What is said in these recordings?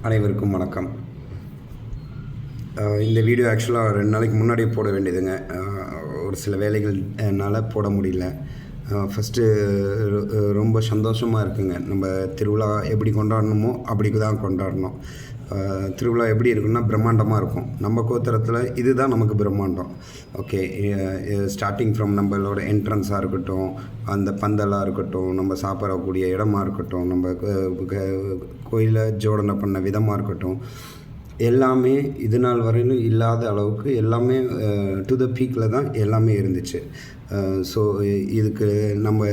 அனைவருக்கும் வணக்கம். இந்த வீடியோ ஆக்சுவலாக 2 நாளைக்கு முன்னாடியே போட வேண்டியதுங்க. ஒரு சில வேலைகள்னால போட முடியல. ஃபஸ்ட்டு ரொம்ப சந்தோஷமாக இருக்குங்க. நம்ம திருவிழா எப்படி கொண்டாடணுமோ அப்படி தான் கொண்டாடணும். திருவிழா எப்படி இருக்குன்னா பிரம்மாண்டமாக இருக்கும். நம்ம கோத்திரத்தில் இதுதான் நமக்கு பிரம்மாண்டம். ஓகே, ஸ்டார்டிங் ஃப்ரம் நம்மளோட என்ட்ரன்ஸாக இருக்கட்டும், அந்த பந்தலாக இருக்கட்டும், நம்ம சாப்பிடக்கூடிய இடமா இருக்கட்டும், நம்ம கோயிலை ஜோடனை பண்ண விதமாக இருக்கட்டும், எல்லாமே இது நாள் வரையிலும் இல்லாத அளவுக்கு எல்லாமே டு த பீக்கில் தான் எல்லாமே இருந்துச்சு. ஸோ இதுக்கு நம்ம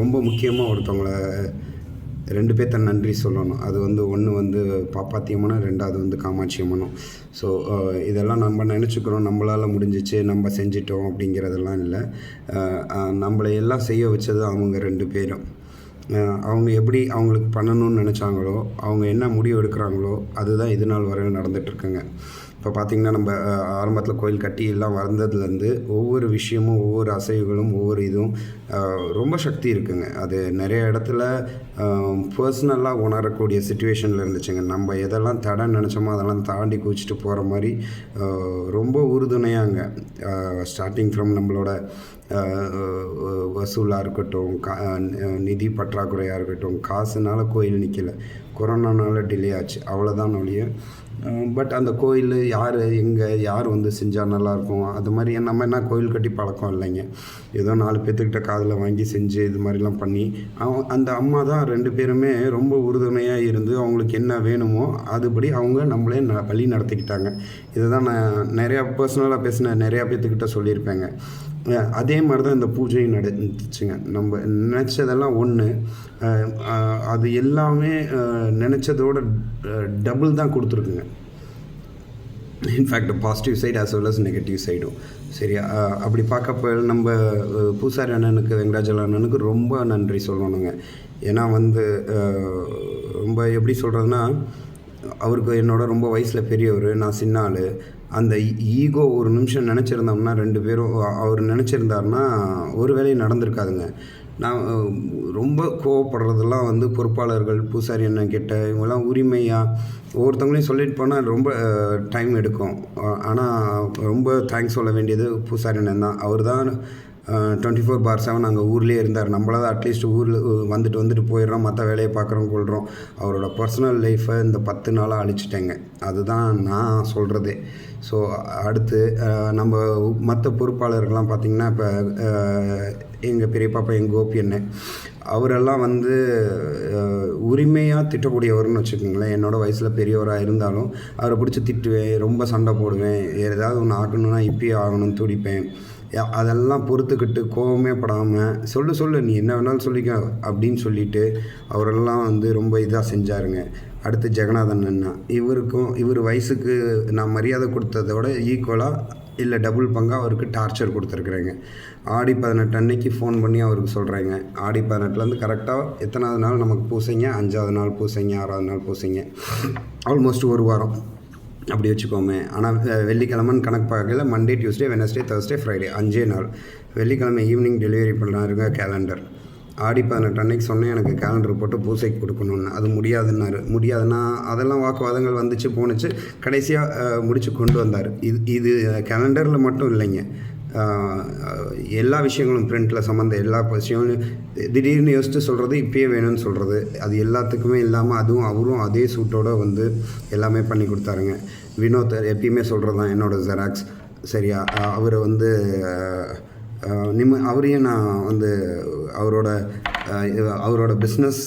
ரொம்ப முக்கியமாக ஒருத்தவங்கள 2 பேர்த்த நன்றி சொல்லணும். அது ஒன்று பாப்பாத்தி அம்மனும், 2வது காமாட்சி அம்மனும். ஸோ இதெல்லாம் நம்ம நினச்சிக்கிறோம், நம்மளால் முடிஞ்சிச்சு, நம்ம செஞ்சிட்டோம் அப்படிங்கிறதெல்லாம் இல்லை. நம்மளை எல்லாம் செய்ய வச்சது அவங்க 2 பேரும். அவங்க எப்படி அவங்களுக்கு பண்ணணும்னு நினச்சாங்களோ, அவங்க என்ன முடிவு எடுக்கிறாங்களோ அதுதான் இது நாள் வரையும் நடந்துகிட்ருக்குங்க. இப்போ பார்த்திங்கன்னா, நம்ம ஆரம்பத்தில் கோயில் கட்டி எல்லாம் வந்ததுலேருந்து ஒவ்வொரு விஷயமும், ஒவ்வொரு அசைவுகளும், ஒவ்வொரு இதுவும் ரொம்ப சக்தி இருக்குங்க. அது நிறைய இடத்துல பர்சனலாக உணரக்கூடிய சிச்சுவேஷனில் இருந்துச்சுங்க. நம்ம எதெல்லாம் தடைன்னு நினச்சோமோ அதெல்லாம் தாண்டி குதிச்சுட்டு போகிற மாதிரி ரொம்ப உறுதுணையாங்க. ஸ்டார்டிங் ஃப்ரம் நம்மளோட வசூலாக இருக்கட்டும், நிதி பற்றாக்குறையாக இருக்கட்டும், காசுனால கோயில் நிற்கலை, கொரோனானால டிலே ஆச்சு, அவ்வளோதான் ஒழிய. பட் அந்த கோயில் யார் செஞ்சால் நல்லாயிருக்கும், அது மாதிரி நம்ம என்ன கோயில் கட்டி பழக்கம் இல்லைங்க. ஏதோ 4 பேர்த்துக்கிட்ட காதில் வாங்கி செஞ்சு இது மாதிரிலாம் பண்ணி அந்த அம்மா தான் 2 பேருமே ரொம்ப உறுதுணையாக இருந்து அவங்களுக்கு என்ன வேணுமோ அதுபடி அவங்க நம்மளே வழி நடத்திக்கிட்டாங்க. இதை தான் நான் நிறையா பர்சனலாக பேசின நிறையா பேர்த்துக்கிட்ட சொல்லியிருப்பேங்க. அதே மாதிரி தான் இந்த பூஜையும் நடந்துச்சுங்க. நம்ம நினச்சதெல்லாம் ஒன்று, அது எல்லாமே நினச்சதோட டபுள் தான் கொடுத்துருக்குங்க. In fact positive side as well as negative சைடும். சரியா, அப்படி பார்க்கப்ப நம்ம பூசாரி அண்ணனுக்கு, வெங்கடாஜல அண்ணனுக்கு ரொம்ப நன்றி சொல்லணுங்க. ஏன்னா ரொம்ப எப்படி சொல்கிறதுனா, அவருக்கு என்னோட ரொம்ப வயசில் பெரியவர், நான் சின்ன ஆள். அந்த ஈகோ ஒரு நிமிஷம் நினச்சிருந்தோம்னா 2 பேரும், அவர் நினச்சிருந்தாருன்னா ஒரு வேலையும் நடந்திருக்காதுங்க. நான் ரொம்ப கோவப்படுறதெல்லாம் பொறுப்பாளர்கள், பூசாரி அண்ணன் கிட்ட, இவங்கெல்லாம் உரிமையாக ஒவ்வொருத்தவங்களையும் சொல்லிட்டு போனால் ரொம்ப டைம் எடுக்கும். ஆனால் ரொம்ப தேங்க்ஸ் சொல்ல வேண்டியது பூசாரி அண்ணன் தான். அவர் தான் 24/7 அங்கே ஊர்லேயே இருந்தார். நம்மளால் அட்லீஸ்ட் ஊரில் வந்துட்டு போயிடுறோம், மற்ற வேலையை பார்க்குறோம், கொள்கிறோம். அவரோட பர்சனல் லைஃப்பை இந்த 10 நாளாக அழிச்சிட்டேங்க. அதுதான் நான் சொல்கிறதே. ஸோ அடுத்து நம்ம மற்ற பொறுப்பாளர்கள்லாம் பார்த்திங்கன்னா, இப்போ எங்கள் பெரிய பாப்பா, எங்கள் கோபி அண்ணன், அவரெல்லாம் உரிமையாக திட்டக்கூடியவர்னு வச்சுக்கோங்களேன். என்னோடய வயசில் பெரியவராக இருந்தாலும் அவரை பிடிச்சி திட்டுவேன், ரொம்ப சண்டை போடுவேன், ஏதாவது ஒன்று ஆகணும்னா இப்பயே ஆகணும்னு துடிப்பேன். அதெல்லாம் பொறுத்துக்கிட்டு கோவமே படாமல் சொல்லு நீ என்ன வேணாலும் சொல்லிக்க அப்படின்னு சொல்லிவிட்டு அவரெல்லாம் ரொம்ப இதாக செஞ்சாருங்க. அடுத்து ஜெகநாதன் அண்ணா, இவர் வயசுக்கு நான் மரியாதை கொடுத்ததோட ஈக்குவலாக இல்லை டபுள் பங்காக அவருக்கு டார்ச்சர் கொடுத்துருக்குறேங்க. ஆடி 18 அன்னைக்கு ஃபோன் பண்ணி அவருக்கு சொல்கிறேங்க, ஆடி 18லேருந்து கரெக்டாக எத்தனாவது நாள் நமக்கு பூசைங்க, 5வது நாள் பூசைங்க, 6வது நாள் பூசைங்க, ஆல்மோஸ்ட் ஒரு வாரம் அப்படி வச்சுக்கோமே. ஆனால் வெள்ளிக்கிழமைன்னு கணக்கு பார்க்கல, Monday, Tuesday, Wednesday, Thursday, Friday 5 நாள். வெள்ளிக்கிழமை ஈவினிங் டெலிவரி பண்ணாருங்க கேலண்டர். ஆடி 18 அன்னைக்கு சொன்னேன் எனக்கு கேலண்டர் போட்டு பூசைக்கு கொடுக்கணுன்னு. அது முடியாதுன்னா அதெல்லாம் வாக்குவாதங்கள் வந்துச்சு போணுச்சு. கடைசியாக முடித்து கொண்டு வந்தார். இது கேலண்டரில் மட்டும் இல்லைங்க, எல்லா விஷயங்களும் பிரிண்டில் சம்மந்த எல்லா விஷயங்களும் திடீர்னு யோசிச்சு சொல்கிறது, இப்பயே வேணும்னு சொல்கிறது, அது எல்லாத்துக்குமே இல்லாமல் அவரும் அதே சூட்டோடு எல்லாமே பண்ணி கொடுத்தாருங்க. வினோத் எப்பயுமே சொல்கிறது தான் என்னோடய ஜெராக்ஸ். சரியா, அவர் அவரையும் நான் அவரோட பிஸ்னஸ்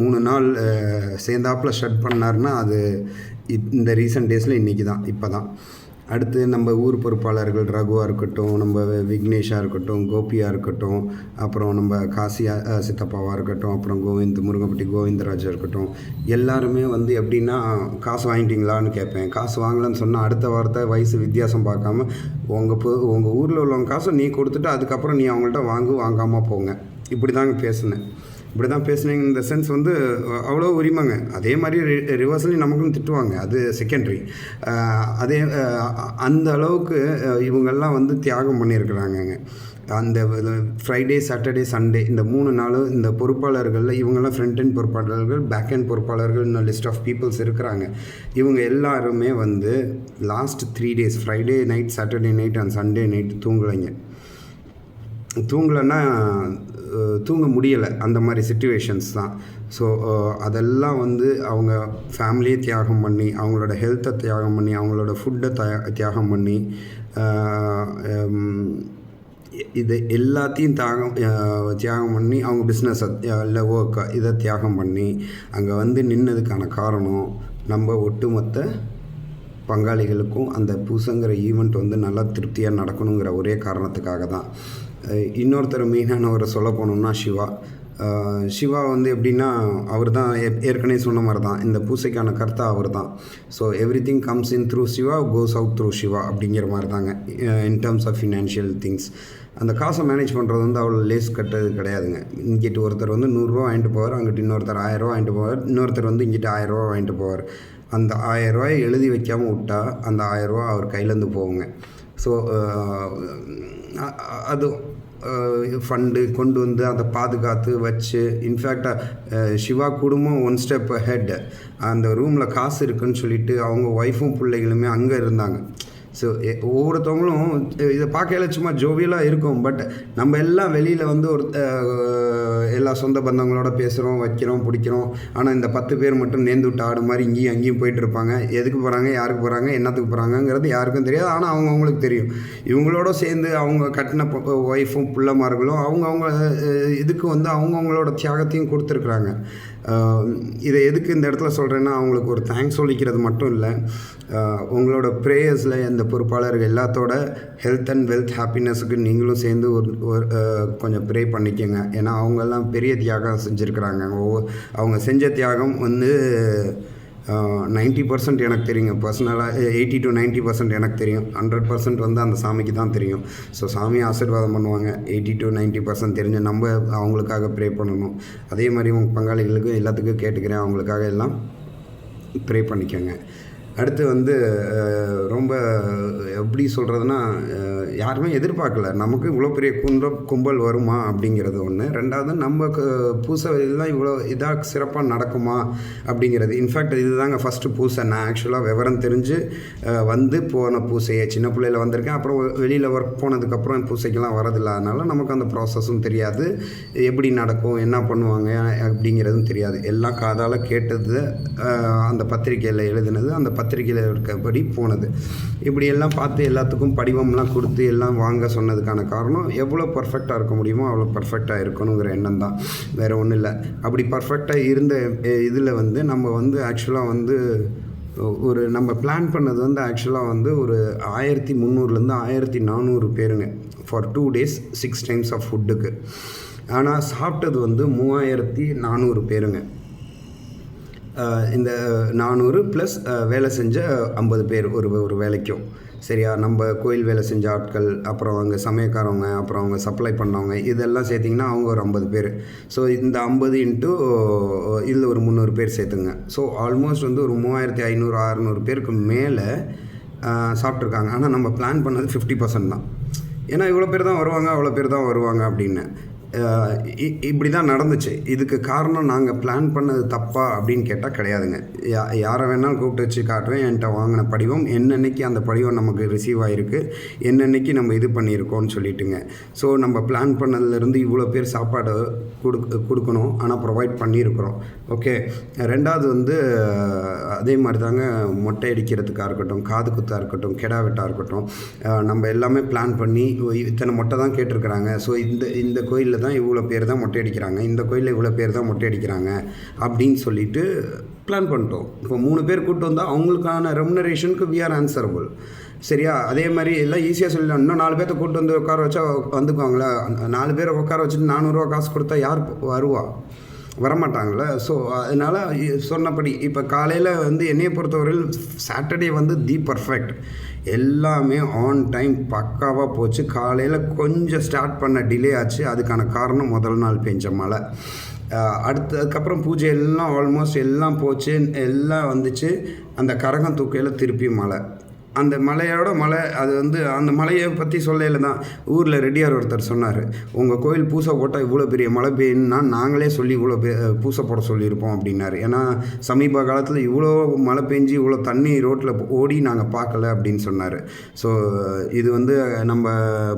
3 நாள் சேர்ந்தாப்பில் ஷட் பண்ணார்னா அது இந்த ரீசன்ட் டேஸில் இப்போ தான். அடுத்து நம்ம ஊர் பொறுப்பாளர்கள் ரகுவாக இருக்கட்டும், நம்ம விக்னேஷாக இருக்கட்டும், கோபியாக இருக்கட்டும், அப்புறம் நம்ம காசியா சித்தப்பாவாக இருக்கட்டும், அப்புறம் முருங்கப்பட்டி கோவிந்தராஜா இருக்கட்டும், எல்லாருமே எப்படின்னா காசு வாங்கிட்டீங்களான்னு கேட்பேன். காசு வாங்கலன்னு சொன்னால் அடுத்த வாரத்தை வயசு வித்தியாசம் பார்க்காம உங்கள் ஊரில் உள்ளவங்க காசை நீ கொடுத்துட்டு அதுக்கப்புறம் நீ அவங்கள்ட்ட வாங்காமல் போங்க. இப்படி தான் பேசுனீங்க. இந்த சென்ஸ் அவ்வளோ உரிமைங்க. அதே மாதிரி ரிவர்ஸ்லையும் நமக்குன்னு திட்டுவாங்க, அது செகண்டரி. அந்த அளவுக்கு இவங்கெல்லாம் தியாகம் பண்ணியிருக்கிறாங்கங்க. அந்த ஃப்ரைடே, சாட்டர்டே, சண்டே இந்த 3 நாளும் இந்த பொறுப்பாளர்களில் இவங்கெல்லாம் ஃப்ரண்ட் அண்ட் பொறுப்பாளர்கள், பேக் அண்ட் பொறுப்பாளர்கள், இன்னும் லிஸ்ட் ஆஃப் பீப்புள்ஸ் இருக்கிறாங்க. இவங்க எல்லாருமே வந்து last 3 days Friday night, Saturday night and Sunday night தூங்கலைன்னா தூங்க முடியலை. அந்த மாதிரி சிச்சுவேஷன்ஸ் தான். ஸோ அதெல்லாம் வந்து அவங்க ஃபேமிலியை தியாகம் பண்ணி, அவங்களோட ஹெல்த்தை தியாகம் பண்ணி, அவங்களோட ஃபுட்டை தியாகம் பண்ணி, இது எல்லாத்தையும் தியாகம் பண்ணி அவங்க பிஸ்னஸை இல்லை ஒர்க்கை இதை தியாகம் பண்ணி அங்கே வந்து நின்னதுக்கான காரணம் நம்ம ஒட்டுமொத்த பங்காளிகளுக்கும் அந்த பூசங்கிற ஈவெண்ட் வந்து நல்லா திருப்தியாக நடக்கணுங்கிற ஒரே காரணத்துக்காக தான். இன்னொருத்தர் மெயினானவரை சொல்ல போனோம்னா சிவா வந்து எப்படின்னா, அவர் தான் ஏற்கனவே சொன்ன மாதிரி தான் இந்த பூசைக்கான கர்த்தா அவர் தான். So everything comes in through Shiva, goes out through Shiva அப்படிங்கிற மாதிரி தாங்க in terms of financial things. அந்த காசை மேனேஜ் பண்ணுறது வந்து அவ்வளோ லேஸ் கட்டுறது கிடையாதுங்க. இங்கிட்டு ஒருத்தர் வந்து 100 ரூபா வாங்கிட்டு போவார், அங்கிட்டு இன்னொருத்தர் 1000 ரூபா வாங்கிட்டு போவார், இன்னொருத்தர் வந்து இங்கிட்டு 1000 ரூபா வாங்கிட்டு போவார். அந்த 1000 ரூபாயை எழுதி வைக்காமல் விட்டால் அந்த 1000 ரூபா அவர் கையிலேருந்து போகுங்க. ஸோ அது ஃபண்டு கொண்டு வந்து அதை பாதுகாத்து வச்சு, இன்ஃபேக்டாக சிவா குடும்பம் 1 step ahead. அந்த ரூமில் காசு இருக்குதுன்னு சொல்லிவிட்டு அவங்க ஒய்ஃபும் பிள்ளைகளுமே அங்கே இருந்தாங்க. ஸோ ஒவ்வொருத்தவங்களும் இதை பார்க்கல சும்மா ஜோவியலாக இருக்கும். பட் நம்ம எல்லாம் வெளியில் வந்து எல்லா சொந்த பந்தங்களோட பேசுகிறோம், வைக்கிறோம், பிடிக்கிறோம். ஆனால் இந்த 10 பேர் மட்டும் நேர்ந்து விட்டு ஆடு மாதிரி இங்கேயும் அங்கேயும் போயிட்டுருப்பாங்க. எதுக்கு போகிறாங்க, யாருக்கு போகிறாங்க, என்னத்துக்கு போகிறாங்கங்கிறது யாருக்கும் தெரியாது. ஆனால் அவங்களுக்கு தெரியும். இவங்களோட சேர்ந்து அவங்க கட்டின ஒய்ஃபும் பிள்ளைமார்களும் அவங்கவுங்க இதுக்கு வந்து அவங்கவுங்களோட தியாகத்தையும் கொடுத்துருக்குறாங்க. இதை எதுக்கு இந்த இடத்துல சொல்கிறேன்னா, அவங்களுக்கு ஒரு தேங்க்ஸ் சொல்லிக்கிறது மட்டும் இல்லை, உங்களோட ப்ரேயர்ஸில் இந்த பொறுப்பாளர்கள் எல்லாத்தோட ஹெல்த் அண்ட் வெல்த் ஹாப்பினஸுக்கு நீங்களும் சேர்ந்து ஒரு கொஞ்சம் ப்ரே பண்ணிக்கோங்க. ஏன்னா அவங்கெல்லாம் பெரிய தியாகம் செஞ்சுருக்கிறாங்க. அவங்க செஞ்ச தியாகம் வந்து 90% எனக்கு தெரியுங்க. பர்சனலாக 80 to 90% எனக்கு தெரியும். 100% வந்து அந்த சாமிக்கு தான் தெரியும். ஸோ சாமி ஆசீர்வாதம் பண்ணுவாங்க. 80 to 90% தெரிஞ்ச நம்ம அவங்களுக்காக ப்ரே பண்ணணும். அதே மாதிரி உங்கள் பங்காளிகளுக்கு எல்லாத்துக்கும் கேட்டுக்கிறேன், அவங்களுக்காக எல்லாம் ப்ரே பண்ணிக்கோங்க. அடுத்து வந்து ரொம்ப எப்படி சொல்கிறதுனா, யாருமே எதிர்பார்க்கல நமக்கு இவ்வளோ பெரிய கும்பல் வருமா அப்படிங்கிறது ஒன்று. ரெண்டாவது நம்ம பூசை எல்லாம் இவ்வளோ இதாக சிறப்பாக நடக்குமா அப்படிங்கிறது. இன்ஃபேக்ட் இது தாங்க ஃபஸ்ட்டு பூசை. நான் ஆக்சுவலாக விவரம் தெரிஞ்சு வந்து போன பூசையை சின்ன பிள்ளையில் வந்திருக்கேன். அப்புறம் வெளியில் ஒர்க் போனதுக்கப்புறம் பூசைக்கெல்லாம் வரதில்லை. அதனால் நமக்கு அந்த ப்ராசஸும் தெரியாது, எப்படி நடக்கும், என்ன பண்ணுவாங்க அப்படிங்கிறதும் தெரியாது. எல்லாம் காதால் கேட்டது, அந்த பத்திரிக்கையில் எழுதினது, அந்த பத்திரிக்கையில் இருக்கபடி போனது. இப்படியெல்லாம் பார்த்து எல்லாத்துக்கும் படிவம்லாம் கொடுத்து எல்லாம் வாங்க சொன்னதுக்கான காரணம், எவ்வளோ பர்ஃபெக்டாக இருக்க முடியுமோ அவ்வளோ பர்ஃபெக்டாக இருக்கணுங்கிற எண்ணம் தான், வேறு ஒன்றும் இல்லை. அப்படி பர்ஃபெக்டாக இருந்த இதில் வந்து நம்ம வந்து ஆக்சுவலாக வந்து ஒரு நம்ம பிளான் பண்ணது வந்து ஆக்சுவலாக வந்து ஒரு 1300 1400 பேருங்க ஃபார் 2 days 6 times ஆஃப் ஃபுட்டுக்கு. ஆனால் சாப்பிட்டது வந்து 3400 பேருங்க. இந்த 400 ப்ளஸ் வேலை செஞ்ச 50 பேர் ஒரு வேலைக்கும். சரியா, நம்ம கோயில் வேலை செஞ்ச ஆட்கள், அப்புறம் அவங்க சமயக்காரவங்க, அப்புறம் அவங்க சப்ளை பண்ணவங்க, இதெல்லாம் சேர்த்திங்கன்னா அவங்க ஒரு 50 பேர். ஸோ இந்த 50 இன்ட்டு இதில் ஒரு 300 பேர் சேர்த்துங்க. ஸோ ஆல்மோஸ்ட் வந்து ஒரு 3500 600 பேருக்கு மேலே சாப்பிட்ருக்காங்க. ஆனால் நம்ம பிளான் பண்ணது 50% தான். ஏன்னா இவ்வளோ பேர் தான் வருவாங்க, அவ்வளோ பேர் தான் வருவாங்க அப்படின்னு இப்படி தான் நடந்துச்சு. இதுக்கு காரணம் நாங்கள் பிளான் பண்ணது தப்பா அப்படின்னு கேட்டால் கிடையாதுங்க. யாரை வேணாலும் கூப்பிட்டு வச்சு காட்டுவேன். என்கிட்ட வாங்கின படிவம் என்னென்னைக்கு அந்த படிவம் நமக்கு ரிசீவ் ஆகிருக்கு, என்னென்னைக்கு நம்ம இது பண்ணியிருக்கோன்னு சொல்லிட்டுங்க. ஸோ நம்ம பிளான் பண்ணதுலேருந்து இவ்வளோ பேர் சாப்பாடு கொடுக்கணும், ஆனால் ப்ரொவைட் பண்ணியிருக்கிறோம். ஓகே. ரெண்டாவது வந்து அதே மாதிரி தாங்க மொட்டை அடிக்கிறதுக்காக இருக்கட்டும், காது குத்தாக இருக்கட்டும், கெடா வெட்டாக இருக்கட்டும், நம்ம எல்லாமே பிளான் பண்ணி இத்தனை மொட்டை தான் கேட்டிருக்கிறாங்க. ஸோ இந்த கோயிலில் தான் இவ்வளோ பேர் தான் மொட்டை அடிக்கிறாங்க, இந்த கோயிலில் இவ்வளோ பேர் தான் மொட்டை அடிக்கிறாங்க அப்படின்னு சொல்லிட்டு பிளான் பண்ணிட்டோம். இப்போ 3 பேர் கூப்பிட்டு வந்தால் அவங்களுக்கான ரெமுனரேஷனுக்கு வி ஆர் ஆன்சரபிள். சரியா, அதே மாதிரி எல்லாம் ஈஸியாக சொல்லிடலாம். இன்னும் 4 பேர்த்த கூப்பிட்டு வந்து உட்கார வச்சா வந்துக்குவாங்களா? 4 பேரை உட்கார வச்சுட்டு 400 ரூபா காசு கொடுத்தா யார் வருவா? வரமாட்டாங்கள. ஸோ அதனால் சொன்னபடி இப்போ காலையில் வந்து என்னையை பொறுத்தவரையில் சாட்டர்டே வந்து தி பர்ஃபெக்ட். எல்லாமே ஆன் டைம் பக்காவாக போச்சு. காலையில் கொஞ்சம் ஸ்டார்ட் பண்ண டிலே ஆச்சு. அதுக்கான காரணம் முதல் நாள் பெஞ்ச மழை. அதுக்கப்புறம் பூஜை எல்லாம் ஆல்மோஸ்ட் எல்லாம் போச்சு, எல்லாம் வந்துச்சு. அந்த கரகம் தூக்கையில் திருப்பி மழை. அந்த மலையோட மலை அது வந்து அந்த மலையை பற்றி சொல்லையில் தான் ஊரில் ரெட்டியார் ஒருத்தர் சொன்னார், உங்கள் கோயில் பூசை போட்டால் இவ்வளோ பெரிய மழை பெய்யுன்னா நாங்களே சொல்லி இவ்வளோ பூசை போட சொல்லியிருப்போம் அப்படின்னாரு. ஏன்னா சமீப காலத்தில் இவ்வளோ மழை பெஞ்சு இவ்வளோ தண்ணி ரோட்டில் ஓடி நாங்கள் பார்க்கல அப்படின்னு சொன்னார். ஸோ இது வந்து நம்ம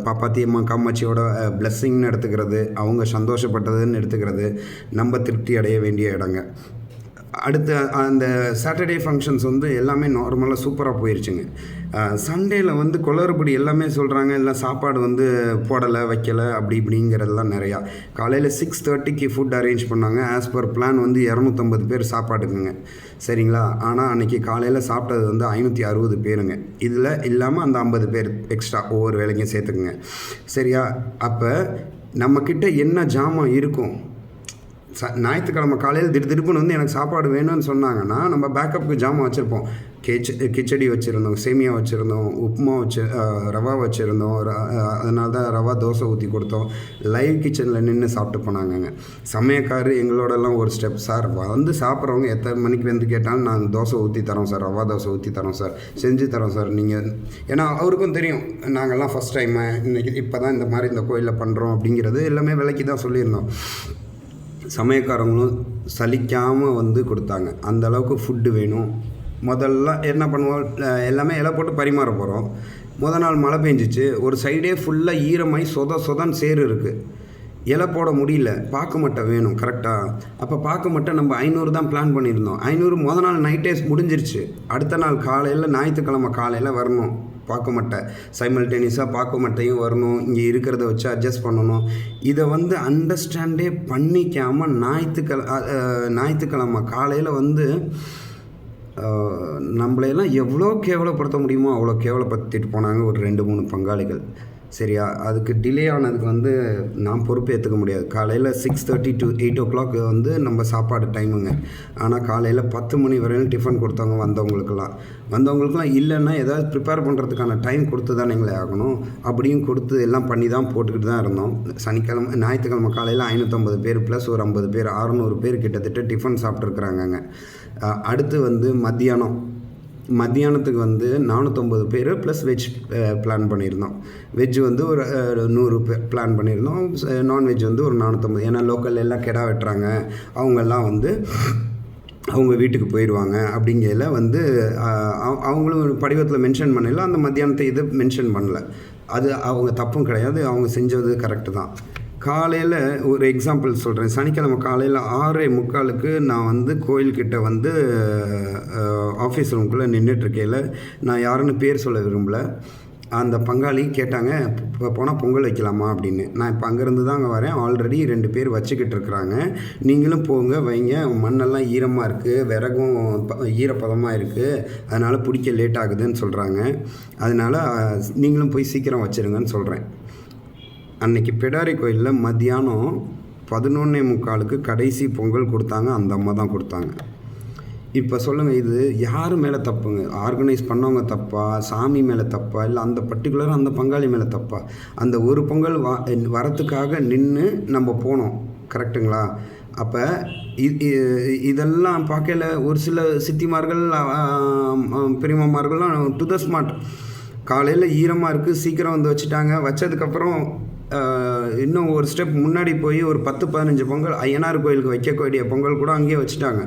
பாப்பாத்தியம்மா காமாட்சியோட பிளெஸ்ஸிங்னு எடுத்துக்கிறது, அவங்க சந்தோஷப்பட்டதுன்னு எடுத்துக்கிறது, நம்ம திருப்தி அடைய வேண்டிய இடங்க. அடுத்து அந்த சாட்டர்டே ஃபங்க்ஷன்ஸ் வந்து எல்லாமே நார்மலாக சூப்பராக போயிடுச்சுங்க. சண்டேயில் வந்து குளறுபடி எல்லாமே சொல்கிறாங்க, எல்லாம் சாப்பாடு வந்து போடலை வைக்கலை அப்படி இப்படிங்கிறதெல்லாம் நிறையா. காலையில் 6:30க்கு ஃபுட் அரேஞ்ச் பண்ணாங்க. ஆஸ் பர் பிளான் வந்து 250 பேர் சாப்பாட்டுக்குங்க, சரிங்களா. ஆனால் அன்றைக்கி காலையில் சாப்பிட்டது வந்து 560 பேருங்க. இதில் இல்லாமல் அந்த 50 பேர் எக்ஸ்ட்ரா ஒவ்வொரு வேலைக்கும் சேர்த்துக்குங்க, சரியா. அப்போ நம்மக்கிட்ட என்ன ஜாமான் இருக்கும், ஞாயிற்றுக்கிழமை காலையில் திடுப்புன்னு வந்து எனக்கு சாப்பாடு வேணும்னு சொன்னாங்கன்னா நம்ம பேக்கப்புக்கு ஜாமான் வச்சுருப்போம். கிச்சடி வச்சுருந்தோம், சேமியா வச்சுருந்தோம், உப்புமா ரவா வச்சுருந்தோம். அதனால தான் ரவா தோசை ஊற்றி கொடுத்தோம். லைவ் கிச்சனில் நின்று சாப்பிட்டு போனாங்கங்க. சமயக்காரர் எங்களோடலாம் ஒரு ஸ்டெப், சார் வந்து சாப்பிட்றவங்க எத்தனை மணிக்கு வந்து கேட்டாலும் நாங்கள் தோசை ஊற்றி தரோம் சார், ரவா தோசை ஊற்றி தரோம் சார், செஞ்சு தரோம் சார் நீங்கள். ஏன்னா அவருக்கும் தெரியும் நாங்கள்லாம் ஃபஸ்ட் டைமு இன்றைக்கி இப்போ தான் இந்த மாதிரி இந்த கோயிலில் பண்ணுறோம் அப்படிங்கிறது எல்லாமே விலைக்கு தான் சொல்லியிருந்தோம். சமயக்காரங்களும் சலிக்காமல் வந்து கொடுத்தாங்க. அந்த அளவுக்கு ஃபுட்டு வேணும். முதல்ல என்ன பண்ணுவோம், எல்லாமே இலை போட்டு பரிமாற போகிறோம். நாள் மழை பெஞ்சிச்சு, ஒரு சைடே ஃபுல்லாக ஈரமாய் சொதன்னு சேறு இருக்குது. இலை போட முடியல, பாக்கு மட்டை வேணும் கரெக்டாக. அப்போ பாக்கு மட்டை நம்ம 500 தான் பிளான் பண்ணியிருந்தோம். 500 நாள் நைட்டே முடிஞ்சிருச்சு. அடுத்த நாள் காலையில் ஞாயிற்றுக்கிழமை காலையில் வரணும் பாக்கு மட்டை. சைமல்டேனியஸாக பாக்கு மட்டையும் வரணும், இங்கே இருக்கிறத வச்சு அட்ஜஸ்ட் பண்ணணும். இதை வந்து அண்டர்ஸ்டாண்டே பண்ணிக்காமல் ஞாயிற்றுக்கிழமை காலையில் வந்து நம்மளையெல்லாம் எவ்வளோ கேவலப்படுத்த முடியுமோ அவ்வளோ கேவலப்படுத்திட்டு போனாங்க ஒரு 2-3 பங்காளிகள், சரியா. அதுக்கு டிலே ஆனதுக்கு வந்து நான் பொறுப்பு ஏற்றுக்க முடியாது. காலையில் 6:30 to 8 o'clock வந்து நம்ம சாப்பாடு டைமுங்க. ஆனால் காலையில் 10 மணி வரையும் டிஃபன் கொடுத்தவங்க வந்தவங்களுக்குலாம் இல்லைன்னா ஏதாவது ப்ரிப்பேர் பண்ணுறதுக்கான டைம் கொடுத்து தான் எங்களை ஆகணும். அப்படியும் கொடுத்து எல்லாம் பண்ணி தான் போட்டுக்கிட்டு தான் இருந்தோம். ஞாயிற்றுக்கிழமை காலையில் 550 பேர் ப்ளஸ் ஒரு 50 பேர் 600 பேர் கிட்டத்தட்ட டிஃபன் சாப்பிட்ருக்குறாங்கங்க. அடுத்து வந்து மத்தியானத்துக்கு வந்து 450 பேர் ப்ளஸ் வெஜ் பிளான் பண்ணியிருந்தோம். வெஜ் வந்து ஒரு 100 பேர் பிளான் பண்ணியிருந்தோம். நான்வெஜ் வந்து ஒரு 450. ஏன்னா லோக்கல் எல்லாம் கெடா வெட்டுறாங்க, அவங்கெல்லாம் வந்து அவங்க வீட்டுக்கு போயிடுவாங்க. அப்படிங்கிறதுல வந்து அவங்களும் படிவத்தில் மென்ஷன் பண்ணல, அந்த மத்தியானத்தை இதை மென்ஷன் பண்ணல. அது அவங்க தப்பும் கிடையாது, அவங்க செஞ்சது கரெக்டு தான். காலையில் ஒரு எக்ஸாம்பிள் சொல்கிறேன். சனிக்கிழமை காலையில் 6:45க்கு நான் வந்து கோயில்கிட்ட வந்து ஆஃபீஸ் ரூம்குள்ளே நின்றுட்டுருக்கையில், நான் யாருன்னு பேர் சொல்ல விரும்பலை, அந்த பங்காளி கேட்டாங்க இப்போ போனால் பொங்கல் வைக்கலாமா அப்படின்னு. நான் இப்போ அங்கேருந்து தான் அங்கே வரேன், ஆல்ரெடி 2 பேர் வச்சுக்கிட்டு இருக்கிறாங்க, நீங்களும் போங்க வைங்க, மண்ணெல்லாம் ஈரமாக இருக்குது, விறகும் ஈரப்பதமாக இருக்குது, அதனால் பிடிக்க லேட் ஆகுதுன்னு சொல்கிறாங்க, அதனால் நீங்களும் போய் சீக்கிரம் வச்சுருங்கன்னு சொல்கிறேன். அன்றைக்கி பிடாரி கோயிலில் மத்தியானம் 11:45க்கு கடைசி பொங்கல் கொடுத்தாங்க. அந்த அம்மா தான் கொடுத்தாங்க. இப்போ சொல்லுங்கள், இது யார் மேலே தப்புங்க? ஆர்கனைஸ் பண்ணவங்க தப்பா, சாமி மேலே தப்பா, இல்லை அந்த பர்டிகுலராக அந்த பங்காளி மேலே தப்பா? அந்த ஒரு பொங்கல் வரத்துக்காக நின்று நம்ம போனோம், கரெக்டுங்களா? அப்போ இதெல்லாம் பார்க்கல ஒரு சில சித்திமார்கள் பெரியம்மார்கள்லாம் டு த ஸ்மார்ட். காலையில் ஈரமாக இருக்குது, சீக்கிரம் வந்து வச்சுட்டாங்க. வச்சதுக்கப்புறம் இன்னும் ஒரு ஸ்டெப் முன்னாடி போய் ஒரு 10-15 பொங்கல் ஐயனார் கோயிலுக்கு வைக்கக்கூடிய பொங்கல் கூட அங்கேயே வச்சுட்டாங்க.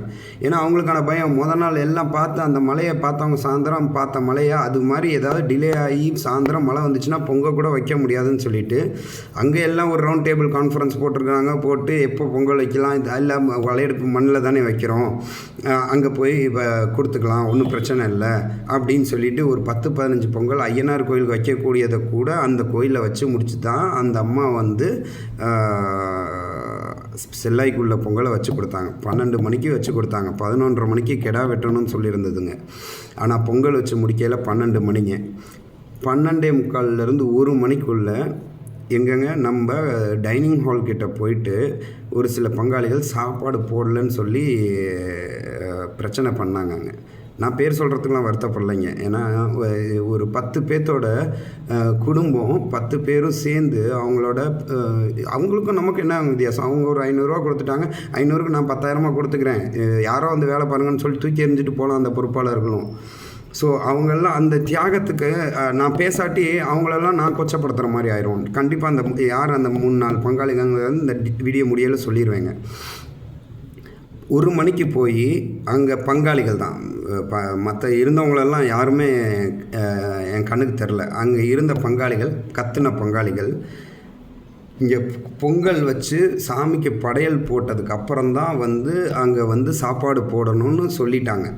ஏன்னா அவங்களுக்கான பயம், நாள் எல்லாம் பார்த்து அந்த மலையை பார்த்தவங்க சாயந்தரம் பார்த்த மலையை அது மாதிரி ஏதாவது டிலே ஆகி சாயந்தரம் மழை வந்துச்சுன்னா பொங்கல் கூட வைக்க முடியாதுன்னு சொல்லிட்டு அங்கே எல்லாம் ஒரு ரவுண்ட் டேபிள் கான்ஃபரன்ஸ் போட்டிருக்காங்க. போட்டு எப்போ பொங்கல் வைக்கலாம், இது எல்லாம் வளையெடுப்பு மண்ணில் தானே வைக்கிறோம், அங்கே போய் இப்போ கொடுத்துக்கலாம், ஒன்றும் பிரச்சனை இல்லை அப்படின்னு சொல்லிட்டு ஒரு 10-15 பொங்கல் ஐயனார் கோயிலுக்கு வைக்கக்கூடியதை கூட அந்த கோயிலில் வச்சு முடிச்சு தான் அந்த அம்மா வந்து செல்லாய்க்குள்ள பொங்கலை வச்சு கொடுத்தாங்க. 12 மணிக்கு வச்சு கொடுத்தாங்க. 11:30 மணிக்கு கெடா வெட்டணும்னு சொல்லியிருந்ததுங்க. ஆனால் பொங்கல் வச்சு முடிக்கையில் 12 மணிங்க. 12:45 1 மணிக்குள்ளே எங்கங்க நம்ம டைனிங் ஹால் கிட்ட போயிட்டு ஒரு சில பங்காளிகள் சாப்பாடு போடலன்னு சொல்லி பிரச்சனை பண்ணாங்கங்க. நான் பேர் சொல்கிறதுக்குலாம் வருத்தப்படலைங்க. ஏன்னா ஒரு 10 பேர்த்தோட குடும்பம் 10 பேரும் சேர்ந்து அவங்களுக்கும் நமக்கு என்ன வித்தியாசம்? அவங்க ஒரு 500 ரூபா கொடுத்துட்டாங்க, 500க்கு நான் 10,000 கொடுத்துக்கிறேன், யாரோ வந்து வேலை பாருங்கன்னு சொல்லி தூக்கி எறிஞ்சிட்டு போகலாம் அந்த பொறுப்பாளர்களும். ஸோ அவங்களெல்லாம் அந்த தியாகத்துக்கு நான் பேசாட்டி அவங்களெல்லாம் நான் கொச்சப்படுத்துகிற மாதிரி ஆயிரும். கண்டிப்பாக அந்த யார் அந்த 3-4 பங்காளிகள் இந்த வீடியோ முடியல சொல்லிடுவேங்க. 1 மணிக்கு போய் அங்கே பங்காளிகள் தான், மற்ற இருந்தவங்களெல்லாம் யாருமே என் கண்ணுக்கு தெரில. அங்கே இருந்த பங்காளிகள், கத்துன பங்காளிகள், இங்கே பொங்கல் வச்சு சாமிக்கு படையல் போட்டதுக்கு அப்புறம்தான் அங்கே சாப்பாடு போடணும்னு சொல்லிட்டாங்க.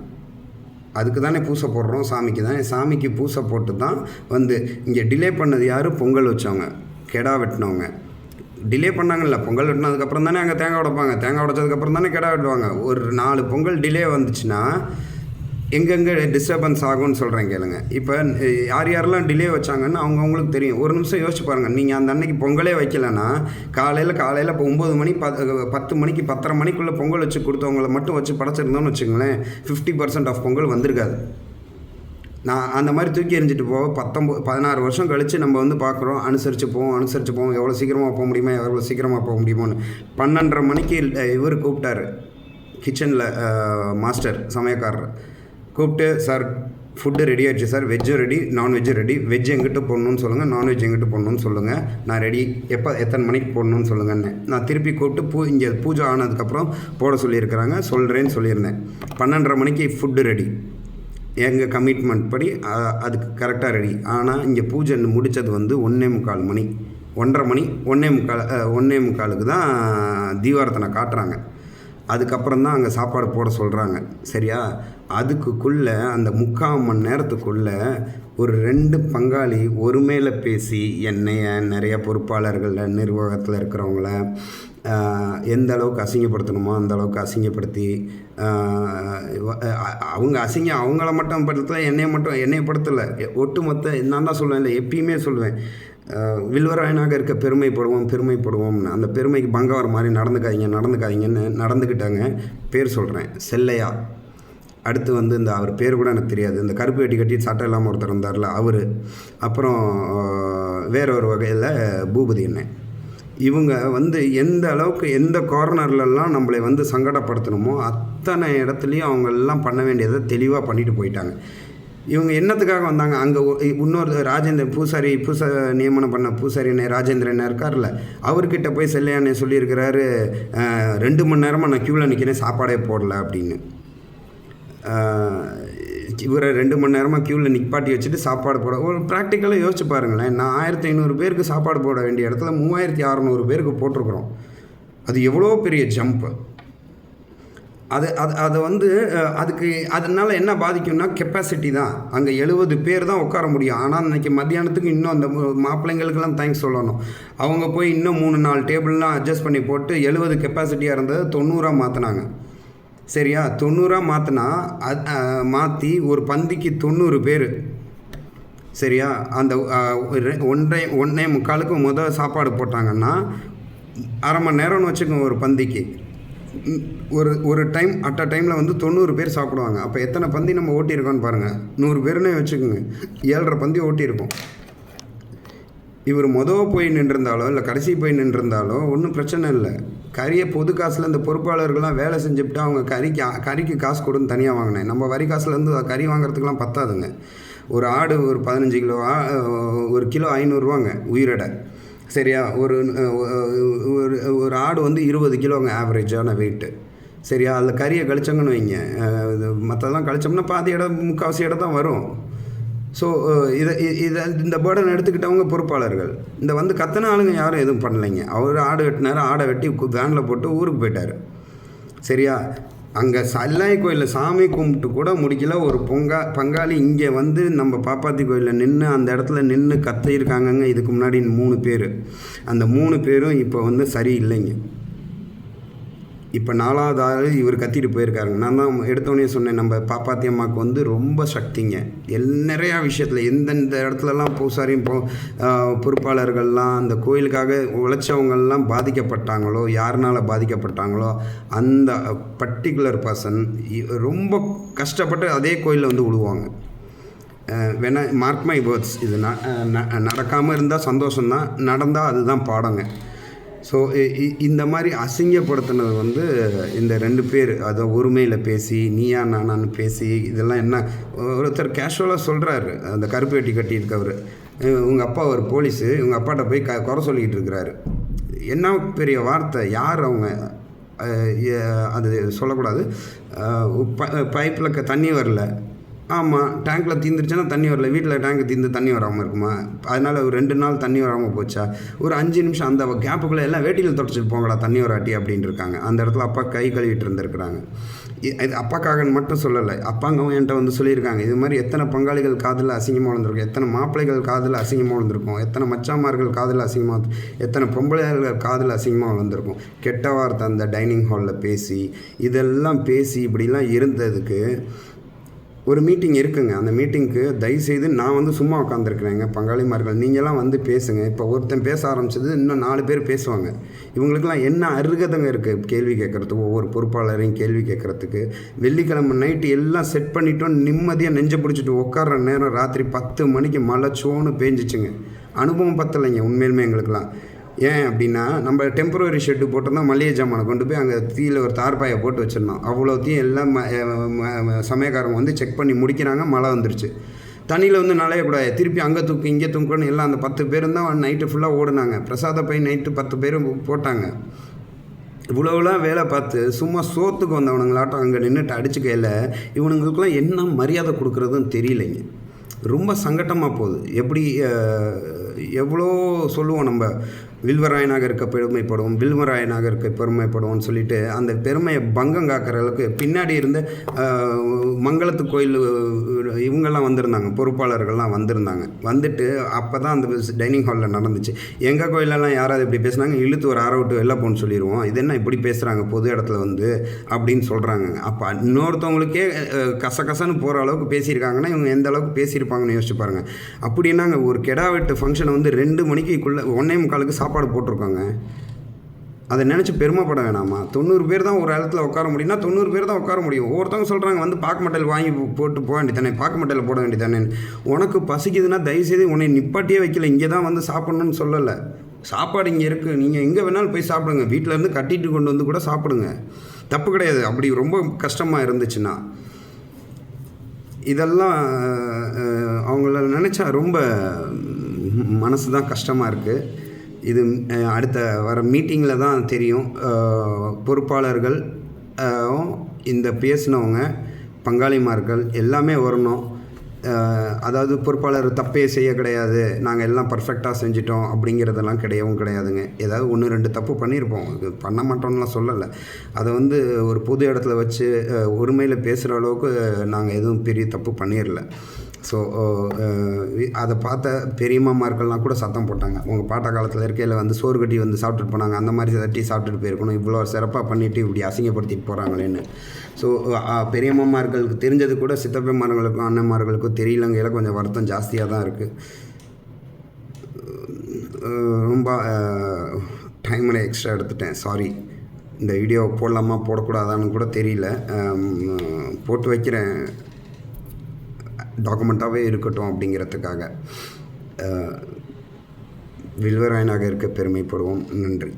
அதுக்கு தானே பூசை போடுறோம், சாமிக்கு தானே. சாமிக்கு பூசை போட்டு தான் இங்கே டிலே பண்ணது யார்? பொங்கல் வச்சவங்க, கெடா வெட்டினவங்க. டிலே பண்ணாங்கல்ல, பொங்கல் வெட்டினதுக்கப்புறம் தானே அங்கே தேங்காய் உடைப்பாங்க. தேங்காய் உடைச்சதுக்கப்புறம் தானே கெடா வெட்டுவாங்க. ஒரு 4 பொங்கல் டிலே வந்துச்சுன்னா எங்கெங்கே டிஸ்டர்பன்ஸ் ஆகும்னு சொல்கிறேன் கேளுங்க. இப்போ யாரெல்லாம் டிலே வச்சாங்கன்னு அவங்களுக்கு தெரியும். ஒரு நிமிஷம் யோசிச்சு பாருங்கள். நீங்கள் அந்த அன்னைக்கு பொங்கலே வைக்கலைன்னா காலையில் இப்போ 9 மணி 10 மணிக்கு 10:30 மணிக்குள்ளே பொங்கல் வச்சு கொடுத்தவங்கள மட்டும் வச்சு படைச்சிருந்தோன்னு வச்சுங்களேன், 50% ஆஃப் பொங்கல் வந்திருக்காது. நான் அந்த மாதிரி தூக்கி எறிஞ்சிட்டு 16 வருஷம் கழித்து நம்ம பார்க்குறோம், அனுசரித்து போவோம், எவ்வளோ சீக்கிரமாக போக முடியுமா, எவ்வளோ சீக்கிரமாக போக முடியுமோன்னு. 12:30 மணிக்கு இவர் கூப்பிட்டார், கிச்சனில் மாஸ்டர் சமயக்காரர் கூப்பிட்டு, சார் ஃபுட்டு ரெடி ஆகிடுச்சு சார், வெஜ்ஜும் ரெடி, நான்வெஜ்ஜும் ரெடி. வெஜ் எங்கிட்ட போடணுன்னு சொல்லுங்கள், நான்வெஜ் எங்கிட்ட போடணுன்னு சொல்லுங்கள், நான் ரெடி, எத்தனை மணிக்கு போடணுன்னு சொல்லுங்கன்னு. நான் திருப்பி கூப்பிட்டு இங்கே பூஜை ஆனதுக்கப்புறம் போட சொல்லியிருக்கிறாங்க, சொல்கிறேன்னு சொல்லியிருந்தேன். 12:30 மணிக்கு ஃபுட்டு ரெடி, எங்கள் கமிட்மெண்ட் படி அதுக்கு கரெக்டாக ரெடி. ஆனால் இங்கே பூஜை முடித்தது 1:45 மணி, 1:30 மணி, 1:45க்கு தான் தீபாரத்தனை காட்டுறாங்க. அதுக்கப்புறம் தான் அங்கே சாப்பாடு போட சொல்கிறாங்க. சரியா? அதுக்குள்ளே அந்த 3/4 மணி நேரத்துக்குள்ளே ஒரு 2 பங்காளி ஒரு மேலே பேசி என்னைய நிறைய பொறுப்பாளர்கள் நிர்வாகத்தில் இருக்கிறவங்கள எந்த அளவுக்கு அசிங்கப்படுத்தணுமோ அந்த அளவுக்கு அசிங்கப்படுத்தி, அவங்கள மட்டும் படுத்தலை, என்னைய படுத்தலை, ஒட்டுமொத்த நான் தான் சொல்லுவேன், இல்லை எப்பயுமே சொல்லுவேன், வில்வராயனாக இருக்க பெருமைப்படுவோம்னு. அந்த பெருமைக்கு பங்கம் வர மாதிரி நடந்துக்காதீங்கன்னு நடந்துக்கிட்டாங்க. பேர் சொல்கிறேன், செல்லையா. அடுத்து இந்த அவர் பேர் கூட எனக்கு தெரியாது, இந்த கருப்பு வெட்டி கட்டி சட்டை இல்லாமல் ஒருத்தர் இருந்தார்ல அவர். அப்புறம் வேற ஒரு வகையில் பூபதி அண்ணன். இவங்க எந்த அளவுக்கு எந்த கார்னர்லலாம் நம்மளை சங்கடப்படுத்தணுமோ அத்தனை இடத்துலையும் அவங்களெல்லாம் பண்ண வேண்டியதை தெளிவாக பண்ணிட்டு போயிட்டாங்க. இவங்க என்னத்துக்காக வந்தாங்க? அங்கே இன்னொரு ராஜேந்திரன் பூசா நியமனம் பண்ண பூசாரி ராஜேந்திரன் இருக்கார்ல, அவர்கிட்ட போய் செல்லையானே சொல்லியிருக்கிறாரு, 2 மணி நேரமாக நான் க்யூவில் நிற்கிறேன், சாப்பாடே போடல அப்படின்னு. இவரை 2 மணி நேரமாக க்யூவில் நிற்பாட்டி வச்சுட்டு சாப்பாடு போட, ஒரு ப்ராக்டிக்கலாக யோசிச்சு பாருங்களேன். நான் 1500 பேருக்கு சாப்பாடு போட வேண்டிய இடத்துல 3600 பேருக்கு போட்டிருக்கிறோம். அது எவ்வளோ பெரிய ஜம்ப்பு. அதுக்கு அதனால் என்ன பாதிக்கும்னா கெப்பாசிட்டி தான். அங்கே 70 பேர் தான் உட்கார முடியும். ஆனால் அன்றைக்கி மத்தியானத்துக்கு இன்னும் அந்த மாப்பிள்ளைங்களுக்கெல்லாம் தேங்க்ஸ் சொல்லணும். அவங்க போய் இன்னும் 3-4 டேபிள்லாம் அட்ஜஸ்ட் பண்ணி போட்டு 70 கெப்பாசிட்டியாக இருந்தது 90 மாற்றினாங்க. சரியா? 90 மாற்றினா மாற்றி ஒரு பந்திக்கு 90 பேர். சரியா? அந்த 1:45க்கு சாப்பாடு போட்டாங்கன்னா அரை மணி நேரம்னு வச்சுக்கோங்க ஒரு பந்திக்கு. ஒரு டைம் அட் அ டைமில் 90 பேர் சாப்பிடுவாங்க. அப்போ எத்தனை பந்தி நம்ம ஓட்டியிருக்கோன்னு பாருங்கள். 100 பேருன்னே வச்சுக்கோங்க, 7.5 பந்தி ஓட்டியிருக்கோம். இவர் போய் நின்றிருந்தாலோ இல்லை கடைசி போய் நின்றிருந்தாலோ ஒன்றும் பிரச்சனை இல்லை. கறியை பொது காசில் இந்த பொறுப்பாளர்கள்லாம் வேலை செஞ்சுவிட்டு அவங்க கறிக்கு காசு கொடுன்னு தனியாக வாங்கினேன். நம்ம வரி காசுலேருந்து கறி வாங்குறதுக்கெலாம் பத்தாதுங்க. ஒரு ஆடு ஒரு 15 கிலோ, 1 கிலோ 500 உயிரிட. சரியா? ஒரு ஆடு 20 கிலோங்க ஆவரேஜான வெயிட்டு. சரியா? அதில் கறியை கழிச்சோங்கன்னு வைங்க, மற்றதெல்லாம் கழிச்சோம்னா பாதி இடம் 3/4 இடம் தான் வரும். ஸோ இந்த பேர்டன் எடுத்துக்கிட்டவங்க பொறுப்பாளர்கள். இந்த கத்தனை ஆளுங்க யாரும் எதுவும் பண்ணலைங்க. அவர் ஆடு வெட்டினார், ஆடை வெட்டி வேனில் போட்டு ஊருக்கு போயிட்டார். சரியா? அங்கே சல்லாய் கோயிலில் சாமி கும்பிட்டு கூட முடிக்கல ஒரு பங்காளி இங்கே நம்ம பாப்பாத்தி கோயிலில் நின்று அந்த இடத்துல நின்று கத்தியிருக்காங்கங்க. இதுக்கு முன்னாடி 3 பேர். அந்த 3 பேரும் இப்போ சரியில்லைங்க. இப்போ 4வது ஆள் இவர் கத்திட்டு போயிருக்காருங்க. நான் தான் எடுத்தோடனே சொன்னேன், நம்ம பாப்பாத்தி அம்மாவுக்கு ரொம்ப சக்திங்க. நிறையா விஷயத்தில் எந்தெந்த இடத்துலலாம் பூசாரியும் பொறுப்பாளர்கள்லாம் அந்த கோயிலுக்காக உழைச்சவங்கள்லாம் பாதிக்கப்பட்டாங்களோ, யாருனால் பாதிக்கப்பட்டாங்களோ அந்த பர்டிகுலர் பர்சன் ரொம்ப கஷ்டப்பட்டு அதே கோயிலில் விழுவாங்க. வேணா மார்க் மை வேர்ட்ஸ், இது நடக்காமல் இருந்தால் சந்தோஷம்தான், நடந்தால் அதுதான் பாடங்க. ஸோ இந்த மாதிரி அசிங்கப்படுத்தினது வந்து இந்த 2 பேர் அதை ஒருமையில் பேசி நீயா நானான்னு பேசி இதெல்லாம் என்ன ஒருத்தர் கேஷுவலாக சொல்கிறாரு, அந்த கருப்பு வேட்டி கட்டியிருக்கவர், உங்கள் அப்பா ஒரு போலீஸு, உங்கள் அப்பாட்ட போய் குறை சொல்லிக்கிட்டு இருக்கிறாரு. என்ன பெரிய வார்த்தை, யார் அவங்க, அது சொல்லக்கூடாது. பைப்பில் தண்ணி வரல, ஆமாம் டேங்க்கில் தீர்ந்துருச்சுன்னா தண்ணி வரல, வீட்டில் டேங்க்கு தீர்ந்து தண்ணி வராமல் இருக்குமா, அதனால் ஒரு 2 நாள் தண்ணி வராமல் போச்சா, ஒரு 5 நிமிஷம் அந்த கேப்புக்குள்ளே எல்லாம் வேட்டியில் தொடச்சிட்டு போங்கடா தண்ணி வராட்டி அப்படின்னு இருக்காங்க. அந்த இடத்துல அப்பா கை கழுவிட்டு இருந்திருக்கிறாங்க. இது அப்பாக்காகன்னு மட்டும் சொல்லலை, அப்பாங்க என்கிட்ட வந்து சொல்லியிருக்காங்க, இது மாதிரி எத்தனை பங்காளிகள் காதில் அசிங்கமாக வளர்ந்துருக்கும், எத்தனை மாப்பிள்ளைகள் காதில் அசிங்கமாக வளர்ந்துருக்கும், எத்தனை மச்சாமார்கள் காதில் அசிங்கமாக, எத்தனை பொம்பளைகள் காதில் அசிங்கமாக வளர்ந்துருக்கும். கெட்ட வார்த்தை அந்த டைனிங் ஹாலில் பேசி இதெல்லாம் பேசி இப்படிலாம் இருந்ததுக்கு ஒரு மீட்டிங் இருக்குங்க. அந்த மீட்டிங்க்கு தயவுசெய்து நான் வந்து சும்மா உட்காந்துருக்குறேங்க, பங்காளிமார்கள் நீங்கள்லாம் வந்து பேசுங்க. இப்போ ஒருத்தன் பேச ஆரம்பிச்சது இன்னும் 4 பேர் பேசுவாங்க. இவங்களுக்கெல்லாம் என்ன அருகதங்க இருக்குது கேள்வி கேட்குறதுக்கு, ஒவ்வொரு பொறுப்பாளரையும் கேள்வி கேட்குறதுக்கு. வெள்ளிக்கிழமை நைட்டு எல்லாம் செட் பண்ணிட்டோம், நிம்மதியாக நெஞ்சை பிடிச்சிட்டு உட்கார்ற நேரம் ராத்திரி 10 மணிக்கு மழை சோன்னு பேஞ்சிச்சுங்க. அனுபவம் பத்தலைங்க உண்மையிலுமே எங்களுக்கெல்லாம். ஏன் அப்படின்னா, நம்ம டெம்பரவரி ஷெட்டு போட்டிருந்தோம், மளிகை ஜாமானை கொண்டு போய் அங்கே தீயில் ஒரு தார்பாயை போட்டு வச்சுருந்தோம். அவ்வளோத்தையும் எல்லாம் சமயக்காரங்க வந்து செக் பண்ணி முடிக்கிறாங்க, மழை வந்துருச்சு. தண்ணியில் வந்து நனையக்கூடாது, திருப்பி அங்கே தூக்கு இங்கே தூக்குன்னு எல்லாம் அந்த 10 பேரும் தான் நைட்டு ஃபுல்லாக ஓடுனாங்க. பிரசாத பை நைட்டு 10 பேரும் போட்டாங்க. இவ்வளோலாம் வேலை பார்த்து சும்மா சோத்துக்கு வந்தவனுங்களாட்டம் அங்கே நின்றுட்டு அடிச்சுக்கையில் இவனுங்களுக்குலாம் என்ன மரியாதை கொடுக்குறதுன்னு தெரியலைங்க. ரொம்ப சங்கட்டமாக போகுது. எப்படி எவ்வளோ சொல்லுவோம் நம்ம, வில்வராயனாக இருக்க பெருமைப்படுவோம், வில்வராயனாக இருக்க பெருமைப்படுவோம்னு சொல்லிட்டு அந்த பெருமையை பங்கம் காக்கிற அளவுக்கு பின்னாடி இருந்த மங்களத்து கோயில் இவங்கெல்லாம் வந்திருந்தாங்க, பொறுப்பாளர்கள்லாம் வந்திருந்தாங்க. வந்துட்டு அப்போ தான் அந்த டைனிங் ஹாலில் நடந்துச்சு. எங்கள் கோயிலெல்லாம் யாராவது இப்படி பேசுனாங்க, இழுத்து ஒரு அரை விட்டு வெளில போன்னு சொல்லிடுவோம், இது என்ன இப்படி பேசுகிறாங்க பொது இடத்துல வந்து அப்படின்னு சொல்கிறாங்க. அப்போ இன்னொருத்தவங்களுக்கே கசகசன்னு போகிற அளவுக்கு பேசியிருக்காங்கன்னா இவங்க எந்த அளவுக்கு பேசியிருப்பாங்கன்னு யோசிச்சு பாருங்கள். அப்படின்னாங்க ஒரு கெடா வெட்டு ஃபங்க்ஷனை வந்து 2 மணிக்குள்ளே 1:45க்கு சாப்பாடு போட்டிருக்காங்க. அதை நினச்சி பெருமைப்பட வேணாமா? 90 பேர் தான் ஒரு இடத்துல உட்கார முடியும்னா 90 பேர் தான் உட்கார முடியும். ஒவ்வொருத்தவங்க சொல்கிறாங்க வந்து பாக்கு மட்டையில் வாங்கி போட்டு போக வேண்டியதானே, பாக்கு மட்டையில் போட வேண்டியதானே. உனக்கு பசிக்குதுன்னா தயவுசெய்து உன்னை நிப்பாட்டியே வைக்கல, இங்கே தான் வந்து சாப்பிட்ணுன்னு சொல்லலை. சாப்பாடு இங்கே இருக்குது, நீங்கள் எங்கே வேணாலும் போய் சாப்பிடுங்க, வீட்டிலேருந்து கட்டிட்டு கொண்டு வந்து கூட சாப்பிடுங்க, தப்பு கிடையாது. அப்படி ரொம்ப கஷ்டமாக இருந்துச்சுன்னா இதெல்லாம் அவங்கள நினச்சா ரொம்ப மனசு தான் கஷ்டமாக இருக்குது. இது அடுத்த வர மீட்டிங்கில் தான் தெரியும். பொறுப்பாளர்கள் இந்த பேசினவங்க பங்காளிமார்கள் எல்லாமே வரணும். அதாவது பொறுப்பாளர் தப்பே செய்ய கிடையாது, நாங்கள் எல்லாம் பர்ஃபெக்டாக செஞ்சிட்டோம் அப்படிங்கிறதெல்லாம் கிடையாதுங்க. ஏதாவது 1-2 தப்பு பண்ணியிருப்போம், இது பண்ண மாட்டோம்லாம் சொல்லலை. அதை வந்து ஒரு பொது இடத்துல வச்சு ஒருமையில் பேசுகிற அளவுக்கு நாங்கள் எதுவும் பெரிய தப்பு பண்ணிடல. ஸோ அதை பார்த்த பெரியம்மாமார்கள்லாம் கூட சத்தம் போட்டாங்க, உங்கள் பாட்டா காலத்தில் இருக்கையில் வந்து சோறு கட்டி வந்து சாப்பிட்டுட்டு போனாங்க, அந்த மாதிரி தட்டி சாப்பிட்டுட்டு போயிருக்கணும், இவ்வளோ சிறப்பாக பண்ணிவிட்டு இப்படி அசிங்கப்படுத்திட்டு போகிறாங்களேன்னு. ஸோ பெரியம்மாமார்களுக்கு தெரிஞ்சது கூட சித்தப்பைமார்களுக்கும் அண்ணன்மார்களுக்கும் தெரியலங்கையில் கொஞ்சம் வருத்தம் ஜாஸ்தியாக தான் இருக்குது. ரொம்ப டைமில் எக்ஸ்ட்ரா எடுத்துட்டேன், சாரி. இந்த வீடியோ போடலாமா போடக்கூடாதான்னு கூட தெரியல, போட்டு வைக்கிறேன், டாக்குமெண்ட்டாகவே இருக்கட்டும் அப்படிங்கிறதுக்காக. வில்வராயனாக இருக்க பெருமைப்படுவோம். நன்றி.